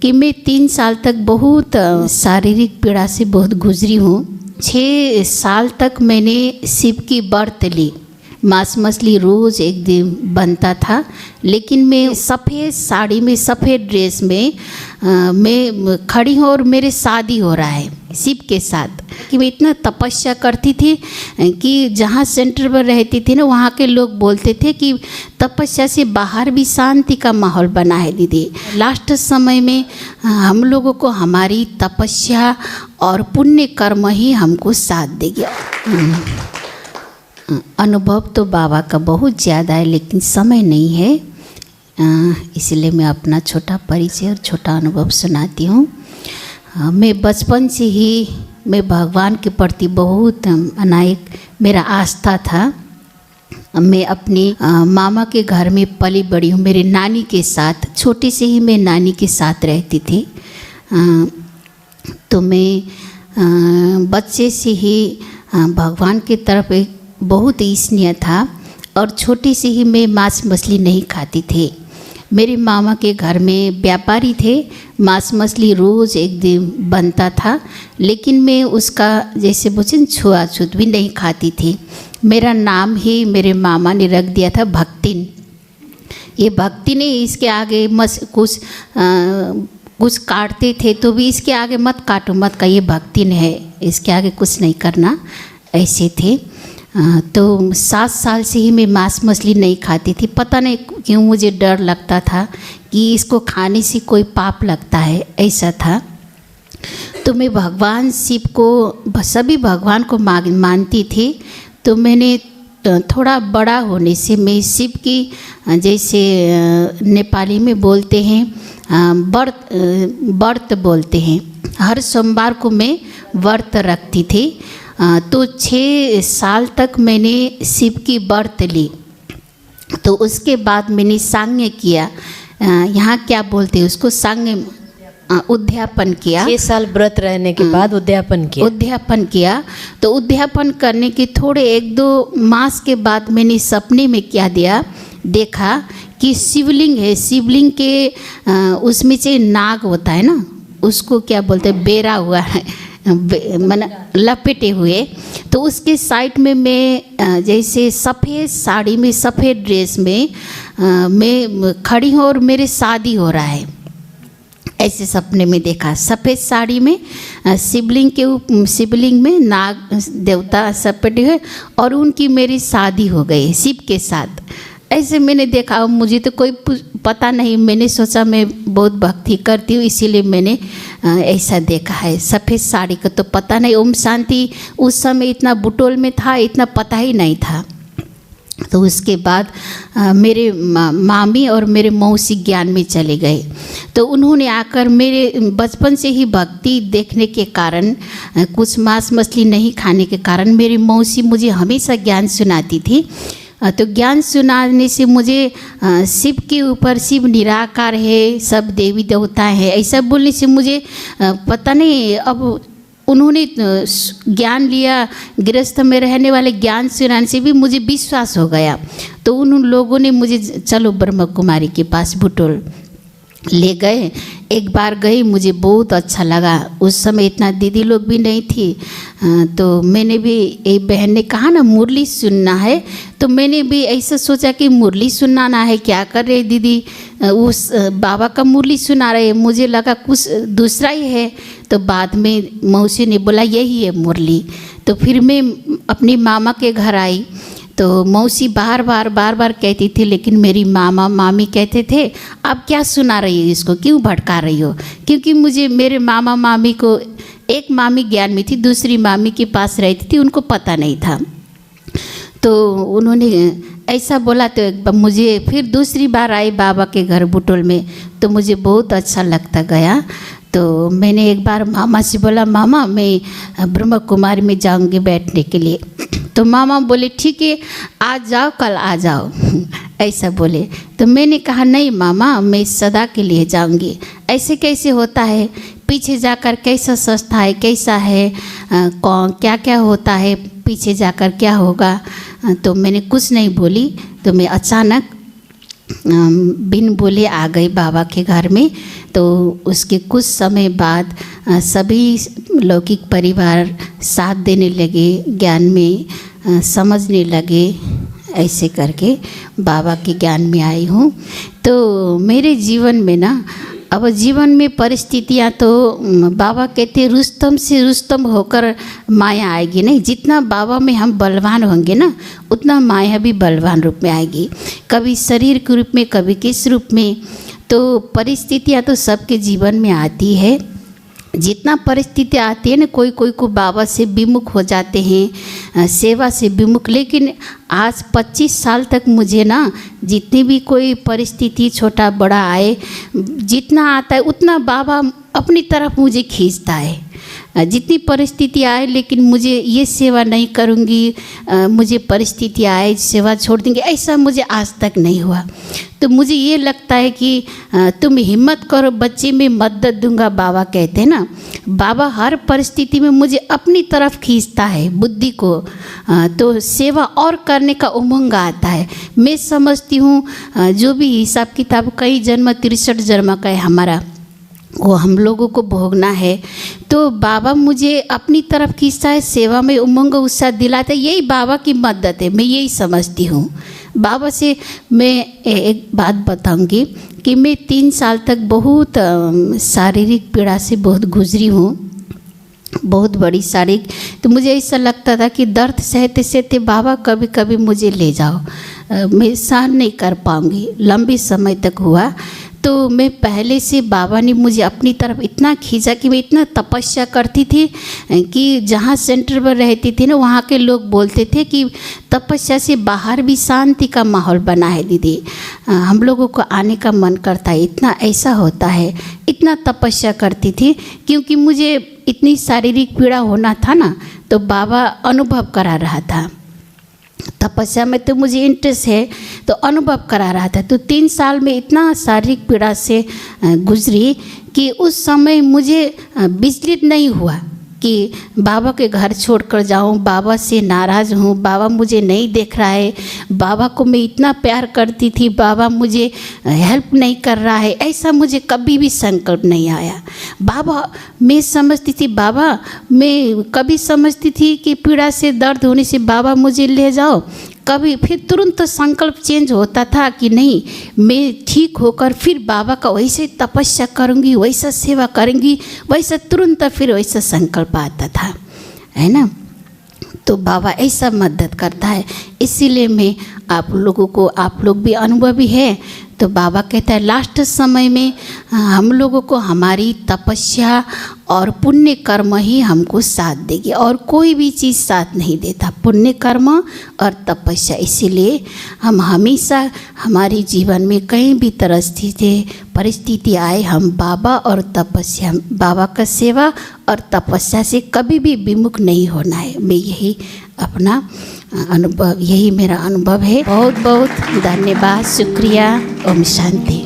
कि मैं 3 साल तक बहुत शारीरिक पीड़ा से बहुत गुजरी हूँ। 6 साल तक मैंने शिव की व्रत ली। मांस मछली रोज़ एक दिन बनता था, लेकिन मैं सफ़ेद साड़ी में सफ़ेद ड्रेस में मैं खड़ी हूँ और मेरे शादी हो रहा है शिव के साथ। कि मैं इतना तपस्या करती थी कि जहाँ सेंटर पर रहती थी ना, वहाँ के लोग बोलते थे कि तपस्या से बाहर भी शांति का माहौल बना है दीदी। लास्ट समय में हम लोगों को हमारी तपस्या और पुण्य कर्म ही हमको साथ देगी। अनुभव तो बाबा का बहुत ज़्यादा है, लेकिन समय नहीं है, इसलिए मैं अपना छोटा परिचय और छोटा अनुभव सुनाती हूँ। मैं बचपन से ही मैं भगवान के प्रति बहुत अनायक मेरा आस्था था। मैं अपनी मामा के घर में पली बड़ी हूँ, मेरे नानी के साथ। छोटे से ही मैं नानी के साथ रहती थी। तो मैं बच्चे से ही भगवान की तरफ एक बहुत स्नेह था और छोटी से ही मैं मांस मछली नहीं खाती थी। मेरे मामा के घर में व्यापारी थे, मांस मछली रोज़ एक दिन बनता था, लेकिन मैं उसका जैसे बोलते छुआछूत भी नहीं खाती थी। मेरा नाम ही मेरे मामा ने रख दिया था भक्तिन। ये भक्ति ने इसके आगे कुछ काटते थे तो भी इसके आगे मत काटो मत का, ये भक्तिन है, इसके आगे कुछ नहीं करना, ऐसे थे। तो 7 साल से ही मैं मांस मछली नहीं खाती थी। पता नहीं क्यों मुझे डर लगता था कि इसको खाने से कोई पाप लगता है, ऐसा था। तो मैं भगवान शिव को, सभी भगवान को मानती थी। तो मैंने थोड़ा बड़ा होने से मैं शिव की, जैसे नेपाली में बोलते हैं व्रत बोलते हैं, हर सोमवार को मैं व्रत रखती थी। तो 6 साल तक मैंने शिव की व्रत ली। तो उसके बाद मैंने सांग्य किया, यहाँ क्या बोलते हैं उसको, सांग्य उद्यापन किया। 6 साल व्रत रहने के बाद उद्यापन किया। तो उद्यापन करने के थोड़े 1-2 मास के बाद मैंने सपने में क्या देखा कि शिवलिंग है। शिवलिंग के उसमें से नाग होता है ना, उसको क्या बोलते हैं, बेरा हुआ है, मन लपेटे हुए। तो उसके साइड में मैं जैसे सफ़ेद साड़ी में सफ़ेद ड्रेस में मैं खड़ी हूँ और मेरे शादी हो रहा है, ऐसे सपने में देखा। सफ़ेद साड़ी में शिवलिंग में नाग देवता सपेटे हुए और उनकी मेरी शादी हो गई शिव के साथ, ऐसे मैंने देखा। मुझे तो कोई पता नहीं, मैंने सोचा मैं बहुत भक्ति करती हूँ इसीलिए मैंने ऐसा देखा है। सफ़ेद साड़ी का तो पता नहीं, ओम शांति उस समय इतना बुटोल में था, इतना पता ही नहीं था। तो उसके बाद मेरे मामी और मेरे मौसी ज्ञान में चले गए। तो उन्होंने आकर मेरे बचपन से ही भक्ति देखने के कारण, कुछ मांस मछली नहीं खाने के कारण, मेरी मौसी मुझे हमेशा ज्ञान सुनाती थी। तो ज्ञान सुनाने से मुझे शिव के ऊपर, शिव निराकार है, सब देवी देवता है, ऐसा बोलने से मुझे पता नहीं, अब उन्होंने ज्ञान लिया, गृहस्थ में रहने वाले ज्ञान सुनाने से भी मुझे विश्वास हो गया। तो उन लोगों ने मुझे चलो ब्रह्म कुमारी के पास बुटोल ले गए। एक बार गई, मुझे बहुत अच्छा लगा। उस समय इतना दीदी लोग भी नहीं थी। तो मैंने भी, एक बहन ने कहा ना मुरली सुनना है, तो मैंने भी ऐसा सोचा कि मुरली सुनाना है, क्या कर रहे दीदी, उस बाबा का मुरली सुना रहे, मुझे लगा कुछ दूसरा ही है। तो बाद में मौसी ने बोला यही है मुरली। तो फिर मैं अपनी मामा के घर आई। तो मौसी बार बार कहती थी, लेकिन मेरी मामा मामी कहते थे आप क्या सुना रही हो, इसको क्यों भटका रही हो। क्योंकि मुझे, मेरे मामा मामी को, एक मामी ज्ञान में थी, दूसरी मामी के पास रहती थी, उनको पता नहीं था। तो उन्होंने ऐसा बोला। तो मुझे फिर दूसरी बार आई बाबा के घर बुटोल में, तो मुझे बहुत अच्छा लगता गया। तो मैंने एक बार मामा से बोला, मामा मैं ब्रह्म कुमारी में जाऊंगी बैठने के लिए। तो मामा बोले ठीक है, आज जाओ, कल आ जाओ, ऐसा बोले। तो मैंने कहा नहीं मामा, मैं सदा के लिए जाऊंगी। ऐसे कैसे होता है, पीछे जाकर कैसा संस्था है, कैसा है, कौन क्या क्या होता है, पीछे जाकर क्या होगा। तो मैंने कुछ नहीं बोली। तो मैं अचानक बिन बोले आ गए बाबा के घर में। तो उसके कुछ समय बाद सभी लौकिक परिवार साथ देने लगे, ज्ञान में समझने लगे। ऐसे करके बाबा के ज्ञान में आई हूँ। तो मेरे जीवन में ना, अब जीवन में परिस्थितियाँ तो बाबा कहते रुस्तम से रुस्तम होकर माया आएगी नहीं। जितना बाबा में हम बलवान होंगे ना, उतना माया भी बलवान रूप में आएगी, कभी शरीर के रूप में, कभी किस रूप में। तो परिस्थितियाँ तो सबके जीवन में आती है। जितना परिस्थिति आती है ना, कोई कोई को बाबा से विमुख हो जाते हैं, सेवा से विमुख। लेकिन आज 25 साल तक मुझे ना जितनी भी कोई परिस्थिति छोटा बड़ा आए, जितना आता है उतना बाबा अपनी तरफ मुझे खींचता है। जितनी परिस्थिति आए, लेकिन मुझे ये सेवा नहीं करूँगी, मुझे परिस्थिति आए सेवा छोड़ देंगे, ऐसा मुझे आज तक नहीं हुआ। तो मुझे ये लगता है कि तुम हिम्मत करो, बच्चे में मदद दूंगा, बाबा कहते हैं ना। बाबा हर परिस्थिति में मुझे अपनी तरफ खींचता है, बुद्धि को। तो सेवा और करने का उमंग आता है। मैं समझती हूँ जो भी हिसाब किताब कई जन्म 63 जन्म का है हमारा, वो हम लोगों को भोगना है। तो बाबा मुझे अपनी तरफ खींचता है, सेवा में उमंग उत्साह दिलाता है। यही बाबा की मदद है, मैं यही समझती हूँ। बाबा से मैं एक बात बताऊंगी कि मैं 3 साल तक बहुत शारीरिक पीड़ा से बहुत गुजरी हूँ, बहुत बड़ी शारीरिक। तो मुझे ऐसा लगता था कि दर्द सहते सहते बाबा कभी कभी मुझे ले जाओ, मैं सहन नहीं कर पाऊँगी। लंबे समय तक हुआ। तो मैं पहले से बाबा ने मुझे अपनी तरफ इतना खींचा कि मैं इतना तपस्या करती थी कि जहाँ सेंटर पर रहती थी ना, वहाँ के लोग बोलते थे कि तपस्या से बाहर भी शांति का माहौल बना है दीदी, हम लोगों को आने का मन करता है। इतना ऐसा होता है, इतना तपस्या करती थी क्योंकि मुझे इतनी शारीरिक पीड़ा होना था ना, तो बाबा अनुभव करा रहा था। तपस्या में तो मुझे इंटरेस्ट है, तो अनुभव करा रहा था। तो 3 साल में इतना शारीरिक पीड़ा से गुजरी कि उस समय मुझे विचलित नहीं हुआ कि बाबा के घर छोड़कर जाऊं, बाबा से नाराज़ हूं, बाबा मुझे नहीं देख रहा है, बाबा को मैं इतना प्यार करती थी, बाबा मुझे हेल्प नहीं कर रहा है, ऐसा मुझे कभी भी संकल्प नहीं आया। बाबा मैं समझती थी, बाबा मैं कभी समझती थी कि पीड़ा से दर्द होने से बाबा मुझे ले जाओ, कभी फिर तुरंत संकल्प चेंज होता था कि नहीं, मैं ठीक होकर फिर बाबा का वैसे तपस्या करूँगी, वैसा सेवा करूँगी, वैसा तुरंत फिर वैसा संकल्प आता था, है ना। तो बाबा ऐसा मदद करता है। इसीलिए मैं आप लोगों को, आप लोग भी अनुभवी है, तो बाबा कहता है लास्ट समय में हम लोगों को हमारी तपस्या और पुण्य कर्म ही हमको साथ देगी, और कोई भी चीज़ साथ नहीं देता, पुण्य कर्म और तपस्या। इसीलिए हम हमेशा हमारे जीवन में कहीं भी तरह परिस्थिति आए, हम बाबा और तपस्या, बाबा का सेवा और तपस्या से कभी भी विमुख नहीं होना है। मैं यही अपना अनुभव, यही मेरा अनुभव है। बहुत बहुत धन्यवाद, शुक्रिया। ओम शांति।